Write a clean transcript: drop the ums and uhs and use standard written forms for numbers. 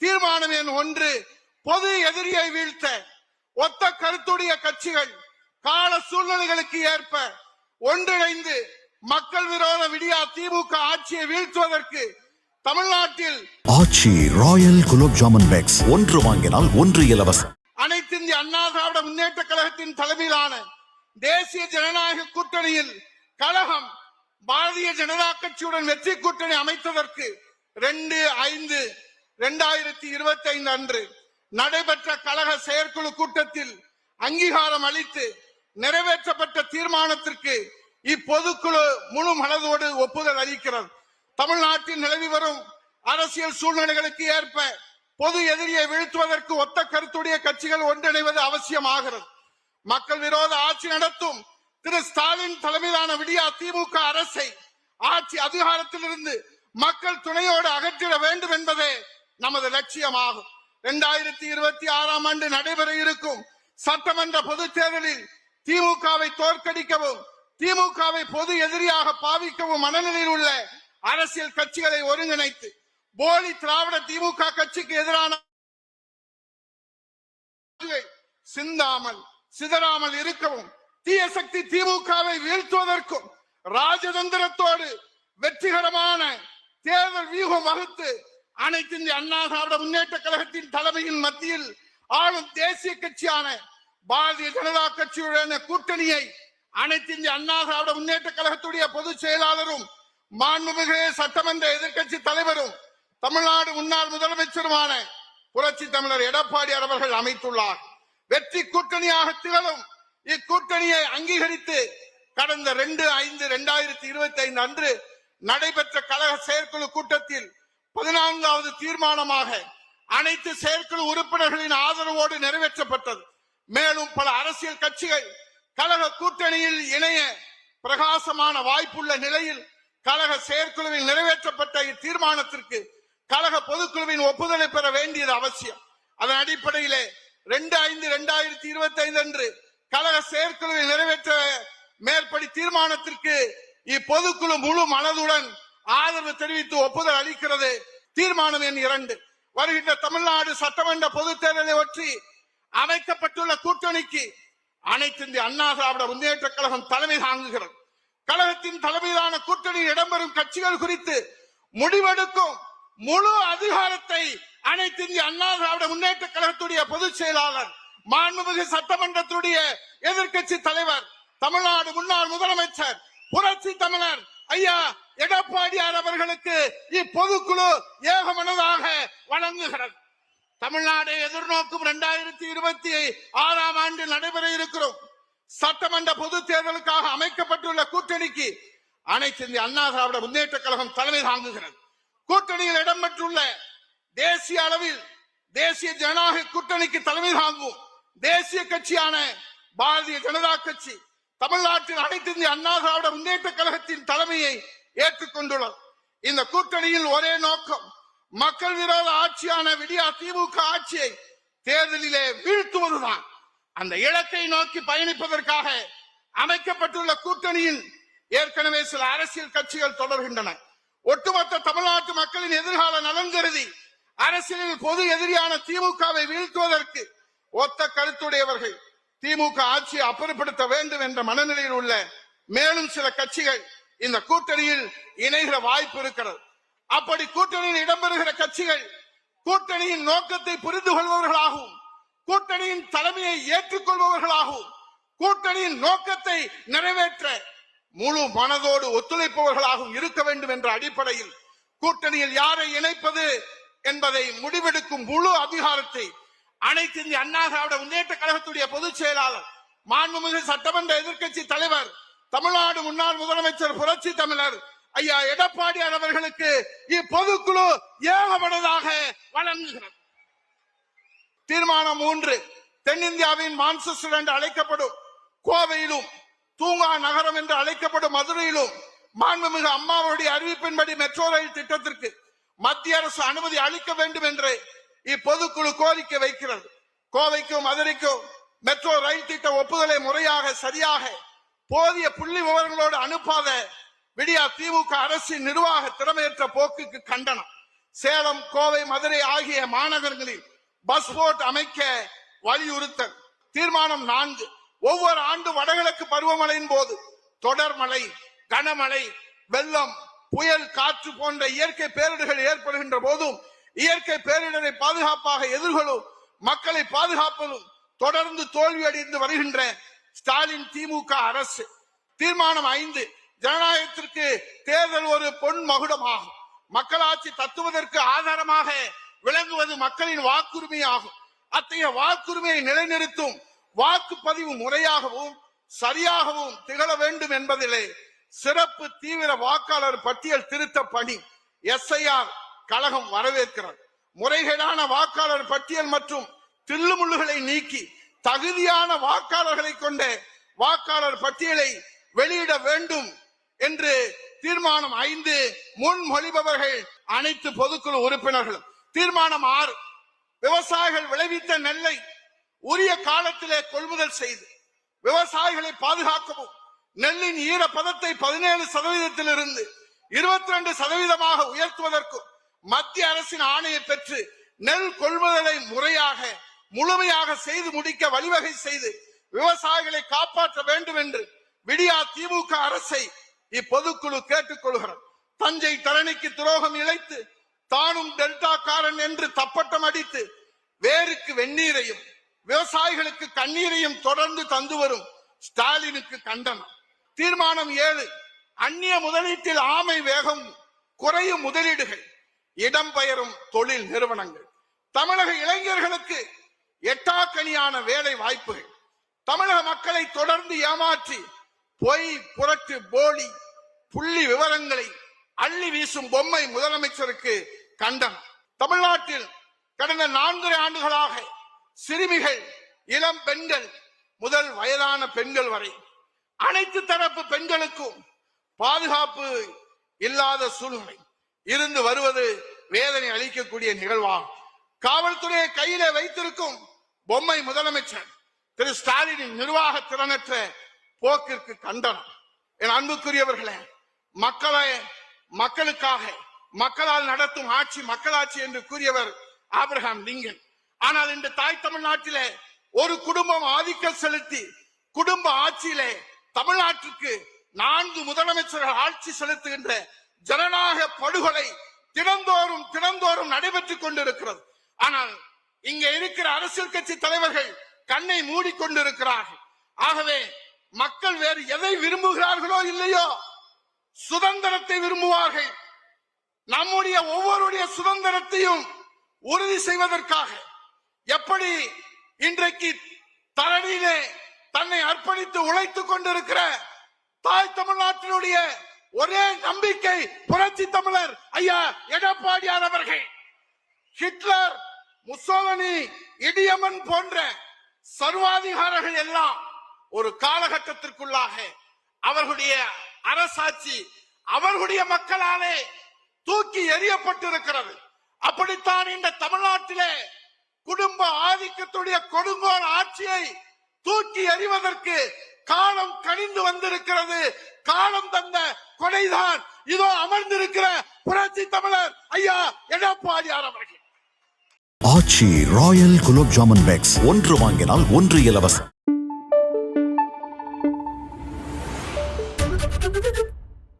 தீர்மானம் எண் 1, பொது எதிரியை வீழ்த்த ஒத்த கருத்துடைய கட்சிகள் கால சூழ்நிலைகளுக்கு ஏற்ப ஒன்றிணைந்து மக்கள் விரோத விடியா திமுக ஆட்சியை வீழ்த்துவதற்கு தமிழ்நாட்டில் ஆட்சி ராயல் குலோப் ஜாமுன் பேக்ஸ் 1 வாங்கினால் 1 இலவசம். அனைத்து இந்திய அண்ணா திராவிட முன்னேற்ற கழகத்தின் தலைமையிலான தேசிய ஜனநாயக கூட்டணியில் கழகம் பாரதிய ஜனதா கட்சியுடன் வெற்றி கூட்டணி அமைத்ததற்கு 2/5/2025 அன்று நடைபெற்ற கழக செயற்குழு கூட்டத்தில் அங்கீகாரம் அளித்து நிறைவேற்றப்பட்ட தீர்மானத்திற்கு இப்பொதுக்குழு முழு மனதோடு ஒப்புதல் அளிக்கிறது. தமிழ்நாட்டில் நிலவி வரும் அரசியல் சூழ்நிலைகளுக்கு ஏற்ப பொது எதிரியை வீழ்த்துவதற்கு ஒத்த கருத்துடைய கட்சிகள் ஒன்றிணைவது அவசியமாகிறது. மக்கள் விரோத ஆட்சி நடத்தும் திரு ஸ்டாலின் தலைமையிலான விடியா திமுக அரசை ஆட்சி அதிகாரத்திலிருந்து மக்கள் துணையோடு அகற்றிட வேண்டும் என்பதே நமது லட்சியமாகும். 2026 ஆண்டு நடைபெற இருக்கும் சட்டமன்ற பொதுத் தேர்தலில் திமுகவை தோற்கடிக்கவும் திமுகவை பொது எதிரியாக பாவிக்கவும் மனநிலையில் உள்ள அரசியல் கட்சிகளை ஒருங்கிணைத்து போலி திராவிட திமுக கட்சிக்கு எதிரான சிந்தாமல் சிதறாமல் இருக்கவும் தீய சக்தி திமுகவை வீழ்த்துவதற்கும் ராஜதந்திரத்தோடு வெற்றிகரமான தேர்தல் வியூகம் வகுத்து அனைத்து இந்திய அண்ணா திராவிட முன்னேற்ற கழகத்தின் தலைமையின் மத்தியில் ஆளும் தேசிய கட்சியான பாரதிய ஜனதா கட்சியுடன் கூட்டணியை அனைத்து இந்திய அண்ணா திராவிட முன்னேற்ற கழகத்துடைய பொதுச் செயலாளரும் மாண்புமிகு சட்டமன்ற எதிர்க்கட்சி தலைவரும் தமிழ்நாடு முன்னாள் முதலமைச்சருமான புரட்சி தமிழர் எடப்பாடியார் அவர்கள் அமைத்துள்ளார். வெற்றி கூட்டணியாக திகழும் இக்கூட்டணியை அங்கீகரித்து கடந்த 2/5/2025 அன்று நடைபெற்ற கழக செயற்குழு கூட்டத்தில் 14வது தீர்மானமாக அனைத்து செயற்குழு உறுப்பினர்களின் ஆதரவோடு நிறைவேற்றப்பட்டது. மேலும் பல அரசியல் கட்சிகள் கழக கூட்டணியில் இணைய பிரகாசமான வாய்ப்புள்ள நிலையில் கழக செயற்குழுவில் நிறைவேற்றப்பட்ட இத்தீர்மானத்திற்கு கழக பொதுக்குழுவின் ஒப்புதலை பெற வேண்டியது அவசியம். அதன் அடிப்படையிலே 2/5/2025 அன்று கழக செயற்குழுவில் நிறைவேற்ற மேற்படி தீர்மானத்திற்கு இப்பொதுக்குழு முழு மனதுடன் ஆதரவு தெரிவித்து ஒப்புதல் அளிக்கிறது. தீர்மானம் எண் 2, வருகின்ற தமிழ்நாடு சட்டமன்ற பொதுத் தேர்தலை ஒற்றி அமைக்கப்பட்டுள்ள கூட்டணிக்கு அனைத்து இந்திய அண்ணா திராவிட முன்னேற்ற கழகம் தலைமை தாங்குகிறது. கழகத்தின் தலைமையிலான கூட்டணியில் இடம்பெறும் கட்சிகள் குறித்து முடிவெடுக்கும் முழு அதிகாரத்தை அனைத்து இந்திய அண்ணா திராவிட முன்னேற்ற கழகத்துடைய பொதுச் செயலாளர் மாண்புமிகு சட்டமன்றத்துடைய எதிர்க்கட்சி தலைவர் தமிழ்நாடு முன்னாள் முதலமைச்சர் புரட்சி தமிழர் ஐயா எடப்பாடியார் அவர்களுக்கு இப்பொதுக்குழு ஏகமனதாக வழங்குகிறது. தமிழ்நாடு எதிர்நோக்கும் 2026 ஆண்டு நடைபெற இருக்கிறோம் சட்டமன்ற பொது தேர்தலுக்காக அமைக்கப்பட்டுள்ள கூட்டணிக்கு அனைத்து இந்திய அண்ணா திராவிட முன்னேற்ற கழகம் தலைமை தாங்குகிறது. கூட்டணியில் இடம்பெற்றுள்ள தேசிய அளவில் தேசிய ஜனநாயக கூட்டணிக்கு தலைமை தாங்கும் தேசிய கட்சியான பாரதிய ஜனதா கட்சி தமிழ்நாட்டில் அனைத்து இந்திய அண்ணா திராவிட முன்னேற்ற கழகத்தின் தலைமையை ஏற்றுக்கொண்டுள்ளது. இந்த கூட்டணியில் ஒரே நோக்கம், மக்கள் விரோத ஆட்சியான விடியா திமுக ஆட்சியை தேர்தலிலே வீழ்த்துவதுதான். அந்த இலக்கை நோக்கி பயணிப்பதற்காக அமைக்கப்பட்டுள்ள கூட்டணியில் ஏற்கனவே சில அரசியல் கட்சிகள் தொடர்கின்றன. ஒட்டுமொத்த தமிழ்நாட்டு மக்களின் எதிர்கால நலன் கருதி அரசியலில் பொது எதிரியான திமுகவை வீழ்த்துவதற்கு ஒத்த கருத்துடையவர்கள் திமுக ஆட்சியை அப்புறப்படுத்த வேண்டும் என்ற மனநிலையில் உள்ள மேலும் சில கட்சிகள் இந்த கூட்டணியில் இணைகிற வாய்ப்பு இருக்கிறது. அப்படி கூட்டணியில் இடம்பெறுகிற கட்சிகள் கூட்டணியின் நோக்கத்தை புரிந்து கொள்பவர்களாகவும் கூட்டணியின் தலைமையை ஏற்றுக்கொள்பவர்களாகவும் கூட்டணியின் நோக்கத்தை நிறைவேற்ற முழு மனதோடு ஒத்துழைப்பவர்களாகவும் இருக்க வேண்டும் என்ற அடிப்படையில் கூட்டணியில் யாரை இணைப்பது என்பதை முடிவெடுக்கும் முழு அதிகாரத்தை அனைத்து இந்திய அண்ணா திராவிட முன்னேற்ற கழகத்துடைய பொதுச் செயலாளர் மாண்புமிகு சட்டமன்ற எதிர்க்கட்சி தலைவர் தமிழ்நாடு முன்னாள் முதலமைச்சர் புரட்சி தமிழர் ஐயா எடப்பாடியார் அவர்களுக்கு இப்பொதுக்குழு ஏகமனதாக வழங்குகிறது. தீர்மானம் 3, தென்னிந்தியாவின் மான்செஸ்டர் என்று அழைக்கப்படும் கோவையிலும் தூங்கா நகரம் என்று அழைக்கப்படும் மதுரையிலும் மாண்புமிகு அம்மாவுடைய அறிவிப்பின்படி மெட்ரோ ரயில் திட்டத்திற்கு மத்திய அரசு அனுமதி அளிக்க வேண்டும் என்று இப்பொதுக்குழு கோரிக்கை வைக்கிறது. கோவைக்கும் மதுரைக்கும் மெட்ரோ ரயில் திட்ட ஒப்புதலை முறையாக சரியாக போதிய புள்ளி விவரங்களோடு அனுப்பாத விடியா திமுக அரசின் நிர்வாக திறமையற்ற போக்குக்கு கண்டனம். சேலம், கோவை, மதுரை ஆகிய மாநகரங்களில் பஸ் போர்ட் அமைக்க வலியுறுத்தல். தீர்மானம் 4, ஒவ்வொரு ஆண்டு வடகிழக்கு பருவமழையின் போது தொடர் மழை, கனமழை, வெள்ளம், புயல், காற்று போன்ற இயற்கை பேரிடர்கள் ஏற்படுகின்ற போதும் இயற்கை பேரிடரை பாதுகாப்பாக எதிர்கொள்ளும் மக்களை பாதுகாப்பதும் தொடர்ந்து தோல்வியடைந்து வருகின்ற ஸ்டாலின் திமுக அரசு. தீர்மானம் 5, ஜனநாயகத்திற்கு தேர்தல் ஒரு பொன் மகுடமாகும். மக்களாட்சி தத்துவதற்கு ஆதாரமாக விளங்குவது மக்களின் வாக்குரிமை ஆகும். அத்தகைய வாக்குரிமையை நிலைநிறுத்தும் வாக்குப்பதிவு முறையாகவும் சரியாகவும் திகழ வேண்டும் என்பதிலே சிறப்பு தீவிர வாக்காளர் பட்டியல் திருத்த பணி SIR கழகம் வரவேற்கிறது. முறைகேடான வாக்காளர் பட்டியல் மற்றும் தில்லுமுள்ளுகளை நீக்கி தகுதியான வாக்காளர்களை கொண்ட வாக்காளர் பட்டியலை வெளியிட வேண்டும் என்று தீர்மானம் 5 முன்மொழிபவர்கள் அனைத்து பொதுக்குழு உறுப்பினர்களும். தீர்மானம் 6, விவசாயிகள் விளைவித்த நெல்லை உரிய காலத்திலே கொள்முதல் செய்து விவசாயிகளை பாதுகாக்கவும் நெல்லின் ஈரப்பதத்தை 17% 22% உயர்த்துவதற்கும் மத்திய அரசின் ஆணையை பெற்று நெல் கொள்முதலை முறையாக முழுமையாக செய்து முடிக்க வழிவகை செய்து விவசாயிகளை காப்பாற்ற வேண்டும் என்று விடியா திமுக அரசை இப்பொதுக்குழு கேட்டுக்கொள்கிறது. தஞ்சை தரணிக்கு துரோகம் இழைத்து தானும் டெல்டா காரன் என்று தப்பட்டம் அடித்து வேருக்கு வெந்நீரையும் விவசாயிகளுக்கு கண்ணீரையும் தொடர்ந்து தந்து வரும் ஸ்டாலினுக்கு கண்டனம். தீர்மானம் 7, அந்நிய முதலீட்டில் ஆமை வேகம் குறையும் முதலீடுகள், இடம்பெயரும் தொழில் நிறுவனங்கள், தமிழக இளைஞர்களுக்கு எட்டாக்கனியான வேலை வாய்ப்புகள், தமிழக மக்களை தொடர்ந்து ஏமாற்றி பொய், புரட்டு, போலி, புள்ளி விவரங்களை அள்ளி வீசும் பொம்மை முதலமைச்சருக்கு கண்டனம். தமிழ்நாட்டில் கடந்த 4 ஆண்டுகளாக சிறுமிகள், இளம் பெண்கள் முதல் வயதான பெண்கள் வரை அனைத்து தரப்பு பெண்களுக்கும் பாதுகாப்பு இல்லாத சூழ்நிலை இருந்து வருவது வேதனை அளிக்கக்கூடிய நிகழ்வாகும். காவல்துறையை கையிலே வைத்திருக்கும் பொம்மை முதலமைச்சர் திரு ஸ்டாலினின் நிர்வாக திறனற்ற போக்கிற்கு கண்டனம். என் அன்புக்குரியவர்களே, மக்களுக்காக மக்களால் நடத்தும் ஆட்சி மக்களாட்சி என்று கூறியவர் ஆபிரகாம் லிங்கன். ஆனால் இந்த தாய் தமிழ்நாட்டிலே ஒரு குடும்பம் ஆதிக்கம் செலுத்தி குடும்ப ஆட்சியிலே தமிழ்நாட்டிற்கு 4 முதலமைச்சர்கள் ஆட்சி செலுத்துகின்ற ஜனநாயக படுகொலை தினந்தோறும் நடைபெற்றுக் கொண்டிருக்கிறது. ஆனால் இங்க இருக்கிற அரசியல் கட்சி தலைவர்கள் கண்ணை மூடிக்கொண்டிருக்கிறார்கள். ஆகவே மக்கள் வேறு எதை விரும்புகிறார்களோ இல்லையோ சுதந்திரத்தை விரும்புவார்கள். நம்முடைய ஒவ்வொருடைய சுதந்திரத்தையும் உறுதி செய்வதற்காக எப்படி இன்றைக்கு தரணியிலே தன்னை அர்ப்பணித்து உழைத்துக் கொண்டிருக்கிற தாய் தமிழ்நாட்டினுடைய ஒரே நம்பிக்கை புரட்சி தமிழர் ஐயா எடப்பாடியார் அவர்கள். ஹிட்லர், முசோலினி, இடியமன் போன்ற சர்வாதிகாரிகள் எல்லாம் ஒரு காலகட்டத்திற்குள்ளாக அவர்களுடைய அரசாட்சி அவர்களுடைய மக்களாலே தூக்கி எறியப்பட்டிருக்கிறது. அப்படித்தான் இந்த தமிழ்நாட்டிலே குடும்ப ஆதிக்கத்துடைய கொடுங்கோல் ஆட்சியை தூக்கி எறிவதற்கு காலம் கனிந்து வந்திருக்கிறது. காலம் தந்த கொடைதான் இதோ அமர்ந்திருக்கிற புரட்சி தமிழர் ஐயா எடப்பாடியார் அவர்கள். ஆச்சி ராயல் குலோப் ஜாமுன் பேக்ஸ் 1 வாங்கினால் 1 இலவசம்.